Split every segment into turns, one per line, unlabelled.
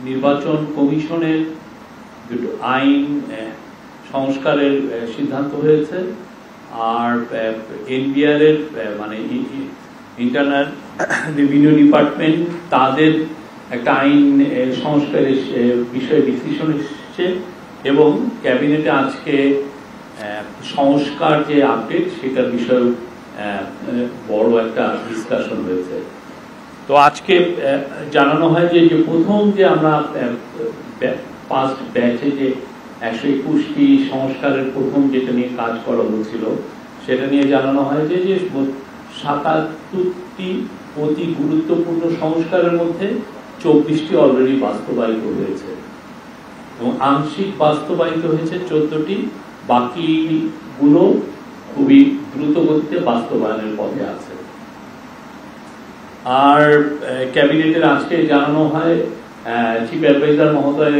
নির্বাচন কমিশনের দুটো আইন সংস্কারের সিদ্ধান্ত হয়েছে আর এনবিআর এর মানে ইন্টারনাল রেভিনিউ ডিপার্টমেন্ট তাদের একটা আইন সংস্কারের বিষয়ে ডিসিশন এসেছে এবং ক্যাবিনেটে আজকে সংস্কার যে আপডেট সেটার বিষয়ে বড় একটা ডিসকাশন হয়েছে। তো আজকে জানানো হয় যে প্রথম যে আমরা ফার্স্ট ব্যাচে যে 121টি সংস্কারের প্রথম যেটা নিয়ে কাজ করা হচ্ছিল সেটা নিয়ে জানানো হয় যে 77টি অতি গুরুত্বপূর্ণ সংস্কারের মধ্যে 24টি অলরেডি বাস্তবায়িত হয়েছে এবং আংশিক বাস্তবায়িত হয়েছে 14টি, বাকিগুলো খুবই দ্রুত গতিতে বাস্তবায়নের পথে আছে। আর ক্যাবিনেটের আজকে জানানো হয় চিফ অ্যাডভাইজার মহোদয়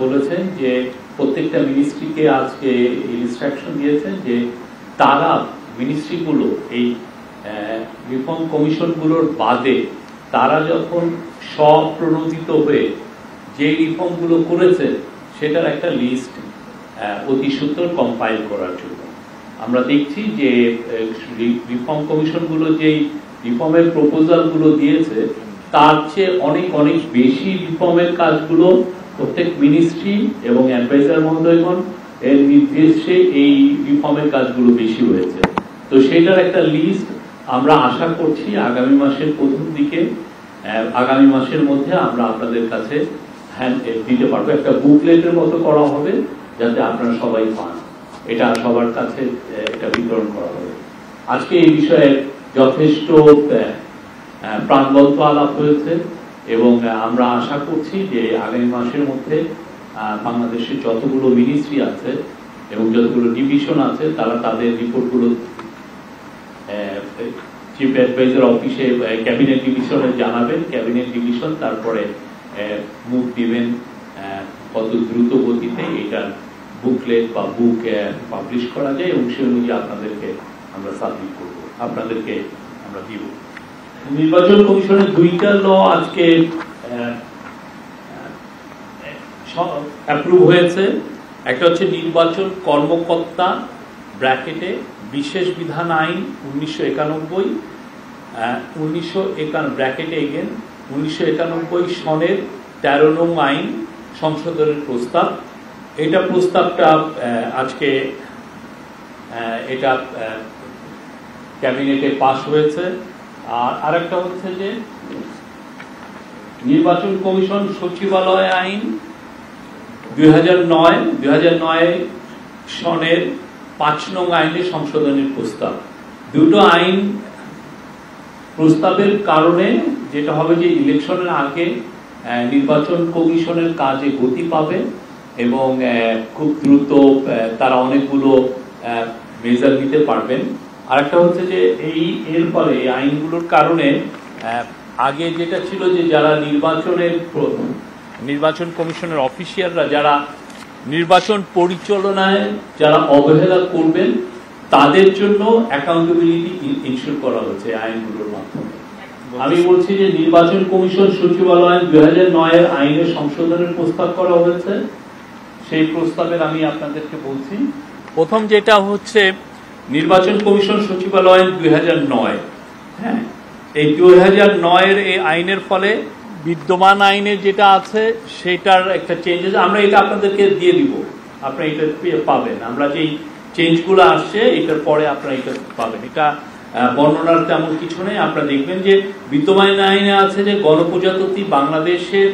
বলেছেন যে প্রত্যেকটা মিনিস্ট্রিকে আজকে ইনস্ট্রাকশন দিয়েছেন যে তারা মিনিস্ট্রিগুলো এই রিফর্ম কমিশনগুলোর বাদে তারা যখন স্বপ্রণোদিত হয়ে যে রিফর্মগুলো করেছে সেটার একটা লিস্ট অতি সত্বর কম্পাইল করার জন্য। আমরা দেখছি যে রিফর্ম কমিশনগুলো যেই রিফর্মের প্রপোজালগুলো দিয়েছে তার চেয়ে অনেক অনেক বেশি রিফর্মের কাজগুলো প্রত্যেক মিনিস্ট্রি এবং অ্যাডভাইজার মহোদয়গণ এর নির্দেশে এই রিফর্মের কাজগুলো বেশি হয়েছে। তো সেটার একটা লিস্ট আমরা আশা করছি আগামী মাসের প্রথম দিকে আগামী মাসের মধ্যে আমরা আপনাদের কাছে দিতে পারবো। একটা বুকলেটের মতো করা হবে যাতে আপনারা সবাই পান, এটা সবার কাছে এটা বিতরণ করা হবে। আজকে এই বিষয়ে যথেষ্ট প্রাণবন্ত আলাপ হয়েছে এবং আমরা আশা করছি যে আগামী মাসের মধ্যে বাংলাদেশের যতগুলো মিনিস্ট্রি আছে এবং যতগুলো ডিভিশন আছে তারা তাদের রিপোর্টগুলো চিফ অ্যাডভাইজার অফিসে ক্যাবিনেট ডিভিশনে জানাবেন, ক্যাবিনেট ডিভিশন তারপরে মুখ দিবেন কত দ্রুত গতিতে এটার বুকলেট বা বুক পাবলিশ করা যায় এবং সে অনুযায়ী আপনাদেরকে আমরা সাবমিট করব, আপনাদেরকে আমরা দিব। নির্বাচন কমিশনের দুইটা ল আজকে অ্যাপ্রুভ হয়েছে। একটা হচ্ছে নির্বাচন কর্মকর্তা ব্র্যাকেটে বিশেষ বিধান আইন 1991 ব্র্যাকেটে এগেন 1991 সনের 13 নং আইন সংশোধনের প্রস্তাব। এটা প্রস্তাবটা আজকে এটা ক্যাবিনেটে পাস হয়েছে। আর আরেকটা হচ্ছে যে নির্বাচন কমিশন সচিবালয় আইন 2009 সনের 5 নং আইনে সংশোধনের প্রস্তাব। দুটো আইন প্রস্তাবের কারণে যেটা হবে যে ইলেকশনের আগে নির্বাচন কমিশনের কাজে গতি পাবে এবং খুব দ্রুত তারা অনেকগুলো মেজার নিতে পারবেন। আরেকটা হচ্ছে যে এর ফলে এই আইনগুলোর কারণে আগে যেটা ছিল যে যারা নির্বাচন কমিশনের অফিসিয়ালরা যারা নির্বাচন পরিচালনায় যারা অবহেলা করবেন তাদের জন্য অ্যাকাউন্টেবিলিটি ইনশিওর করা হচ্ছে আইনগুলোর মাধ্যমে। আমি বলছি যে নির্বাচন কমিশন সচিবালয় 2009 আইনের সংশোধনের প্রস্তাব করা হয়েছে। সেই প্রস্তাবের আমি আপনাদেরকে বলছি। প্রথম যেটা হচ্ছে নির্বাচন কমিশন সচিবালয় 2009, হ্যাঁ, এই 2009 এই আইনের ফলে বিদ্যমান আইনে যেটা আছে সেটার একটা চেঞ্জেস আমরা এটা আপনাদেরকে দিয়ে দিব, আপনারা এটা পাবেন। আমরা যেই চেঞ্জগুলো আসছে এটার পরে আপনারা এটা পাবেন। এটা বর্ণনার তেমন কিছু নেই। আপনারা দেখবেন যে বিদ্যমান আইনে আছে যে গণপ্রজাতন্ত্রী বাংলাদেশের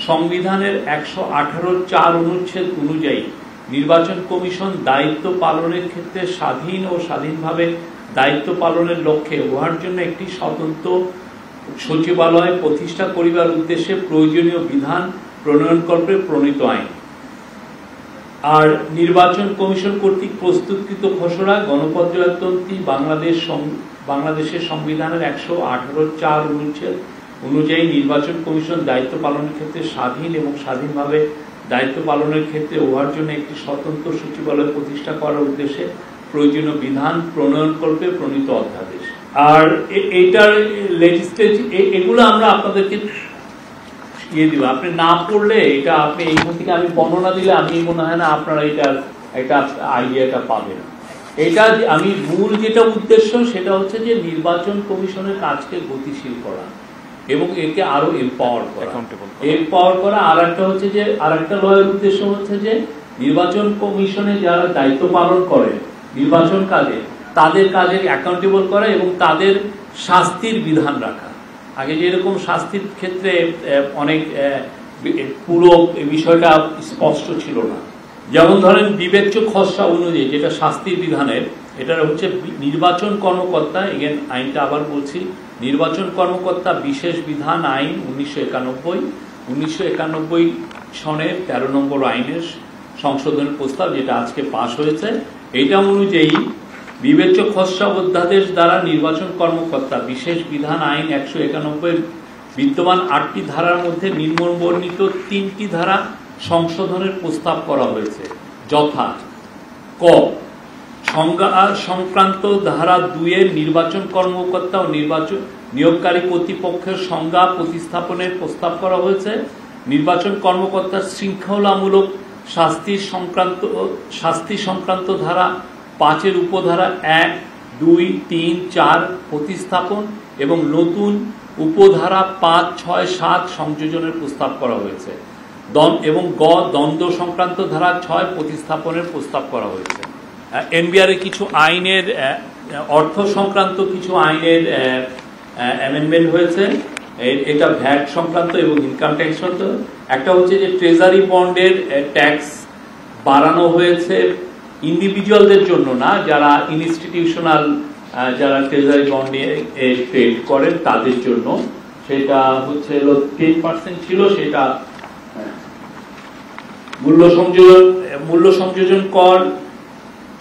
সংবিধানের 118(4) অনুচ্ছেদ অনুযায়ী নির্বাচন কমিশন দায়িত্ব পালনের ক্ষেত্রে স্বাধীন ও স্বাধীনভাবে দায়িত্ব পালনের লক্ষ্যে উহার জন্য একটি স্বতন্ত্র সচিবালয় প্রতিষ্ঠা করিবার উদ্দেশ্যে প্রয়োজনীয় বিধান প্রণয়নকল্পে প্রণীত আইন। আর নির্বাচন কমিশন কর্তৃক প্রস্তুতকৃত খসড়া গণপ্রজাতন্ত্রী বাংলাদেশের সংবিধানের 118(4) অনুচ্ছেদ অনুযায়ী নির্বাচন কমিশন দায়িত্ব পালনের ক্ষেত্রে স্বাধীন এবং স্বাধীনভাবে দায়িত্ব পালনের ক্ষেত্রে উহার জন্য একটি স্বতন্ত্র সচিবালয় প্রতিষ্ঠা করার উদ্দেশ্যে প্রয়োজনীয় বিধান প্রণয়নকল্পে প্রণীত অধ্যাদেশ। আর এইটার লেজিসলেটিভ এগুলো আমরা আপনাদেরকে ইয়ে দিব, আপনি না পড়লে এটা আপনি এইখান থেকে আমি বর্ণনা দিলে আমি মনে হয় না আপনারা এটার একটা আইডিয়াটা পাবেন। এটা আমি মূল যেটা উদ্দেশ্য সেটা হচ্ছে যে নির্বাচন কমিশনের কাজকে গতিশীল করা এবং একে আরো এম্পাওয়ার করা। আর একটা হচ্ছে যে আর একটা লয়ের উদ্দেশ্য হচ্ছে যে নির্বাচন কমিশনে যারা দায়িত্ব পালন করে নির্বাচন কাজে তাদের কাজে অ্যাকাউন্টেবল করা এবং তাদের শাস্তির বিধান রাখা। আগে যেরকম শাস্তির ক্ষেত্রে অনেক পুরো বিষয়টা স্পষ্ট ছিল না, যেমন ধরেন বিবেচ্য খসড়া অনুযায়ী যেটা শাস্তির বিধানের, এটা হচ্ছে নির্বাচন কর্মকর্তা, এগেন আইনটা আবার বলছি, নির্বাচন কর্মকর্তা বিশেষ বিধান আইন 1991 সনের 13 নম্বর আইনের সংশোধনের প্রস্তাব যেটা আজকে পাশ হয়েছে, এটা অনুযায়ী বিবেচ্য খসড়া অধ্যাদেশ দ্বারা নির্বাচন কর্মকর্তা বিশেষ বিধান আইন 191 বিদ্যমান 8টি ধারার মধ্যে নিম্নবর্ণিত 3টি ধারা সংশোধনের প্রস্তাব করা হয়েছে, যথা ক সংজ্ঞা সংক্রান্ত ধারা 2 নির্বাচন কর্মকর্তা ও নির্বাচন নিয়োগকারী কর্তৃপক্ষের সংজ্ঞা প্রতিস্থাপনের প্রস্তাব করা হয়েছে। নির্বাচন কর্মকর্তার শৃঙ্খলামূলক শাস্তি সংক্রান্ত ধারা 5 উপধারা 1, 2, 3, 4 প্রতিস্থাপন এবং নতুন উপধারা 5, 6, 7 সংযোজনের প্রস্তাব করা হয়েছে এবং দ্বন্দ্ব সংক্রান্ত ধারা 6 প্রতিস্থাপনের প্রস্তাব করা হয়েছে। এনবিআর এর কিছু আইনের অর্থ সংক্রান্ত কিছু আইনের অ্যামেন্ডমেন্ট হয়েছে, এটা ভ্যাট সংক্রান্ত এবং ইনকাম ট্যাক্স সংক্রান্ত। একটা হচ্ছে যে ট্রেজারি বন্ডের ট্যাক্স বাড়ানো হয়েছে ইন্ডিভিজুয়ালদের জন্য না, যারা ইনস্টিটিউশনাল যারা ট্রেজারি বন্ডে ট্রেড করেন তাদের জন্য, সেটা হচ্ছে 10% ছিল, সেটা মূল্য সংযোজন কর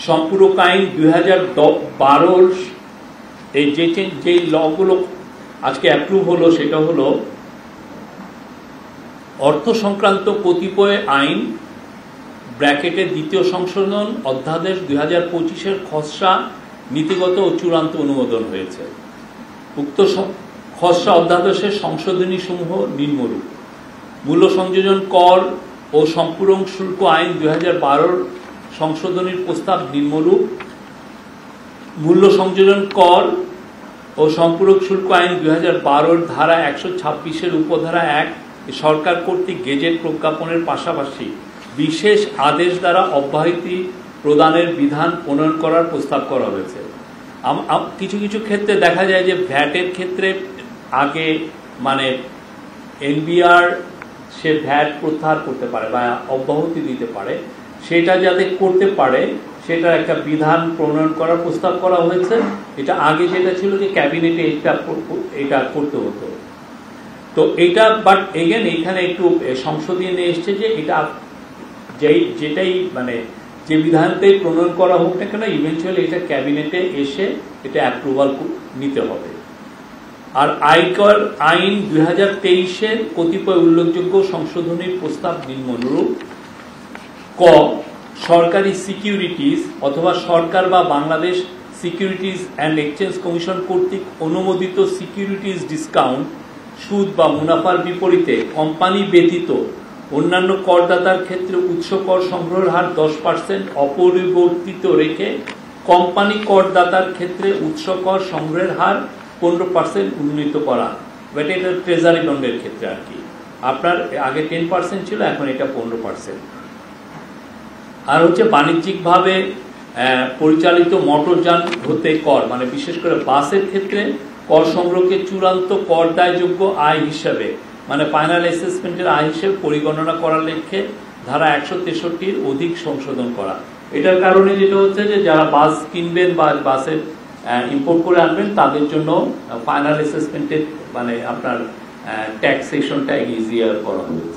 সম্পূরক আইন 2012 এই যে লগুলো আজকে অ্যাপ্রুভ হলো সেটা হলো অর্থ সংক্রান্ত কতিপয় আইন ব্র্যাকেটের দ্বিতীয় সংশোধন অধ্যাদেশ 2025 খসড়া নীতিগত ও চূড়ান্ত অনুমোদন হয়েছে। উক্ত খসড়া অধ্যাদেশের সংশোধনী সমূহ নিম্নরূপ: মূল্য সংযোজন কর ও সম্পূরক শুল্ক আইন 2012 সংশোধনীর প্রস্তাব নিম্নরূপ: মূল্য সংযোজন কর ও সম্পূরক শুল্ক আইন 2012 ধারা 126 উপধারা 1 সরকার কর্তৃক গেজেট প্রজ্ঞাপনের পাশাপাশি বিশেষ আদেশ দ্বারা অব্যাহতি প্রদানের বিধান প্রণয়ন করার প্রস্তাব করা হয়েছে। কিছু কিছু ক্ষেত্রে দেখা যায় যে ভ্যাটের ক্ষেত্রে আগে মানে এনবিআর সে ভ্যাট প্রত্যাহার করতে পারে বা অব্যাহতি দিতে পারে, সেটা যাতে করতে পারে সেটার একটা বিধান প্রণয়ন করার প্রস্তাব করা হয়েছে। এটা আগে যেটা ছিল যে ক্যাবিনেটে এটা করতে হতো, তো এটা বাট এগেন এখানে একটু সংশোধনী নিয়ে এসছে যে এটা যেটাই মানে যে বিধানটাই প্রণয়ন করা হোক না কেন ইভেন্চুয়ালি এটা ক্যাবিনেটে এসে এটা অ্যাপ্রুভাল নিতে হবে। আর আয়কর আইন 2023 কতিপয় উল্লেখযোগ্য সংশোধনীর প্রস্তাব নিম্নরূপ: ক সরকারি সিকিউরিটিজ অথবা সরকার বা Bangladesh securities and exchange commission কর্তৃক অনুমোদিত সিকিউরিটিজ ডিসকাউন্ট সুদ বা মুনাফার বিপরীতে কোম্পানি ব্যতীত অন্যান্য করদাতার ক্ষেত্রে উৎস কর সংগ্রহের হার 10% অপরিবর্তিত রেখে কোম্পানি করদাতার ক্ষেত্রে উৎস কর সংগ্রহের হার 15% উন্নীত করা। এটা ট্রেজারি বন্ডের ক্ষেত্রে আর কি, আপনার আগে 10% ছিল, এখন এটা 15%। আর হচ্ছে বাণিজ্যিকভাবে পরিচালিত মোটরযান হতে কর মানে বিশেষ করে বাসের ক্ষেত্রে কর সংগ্রহকে চূড়ান্ত কর দায়যোগ্য আয় হিসাবে মানে ফাইনাল অ্যাসেসমেন্টের আয় হিসেবে পরিগণনা করার লক্ষ্যে ধারা 163 অধিক সংশোধন করা। এটার কারণে যেটা হচ্ছে যে যারা বাস কিনবেন বা বাসের ইম্পোর্ট করে আনবেন তাদের জন্য ফাইনাল অ্যাসেসমেন্টের মানে আপনার ট্যাক্সেশনটা ইজিয়ার করা হয়েছে।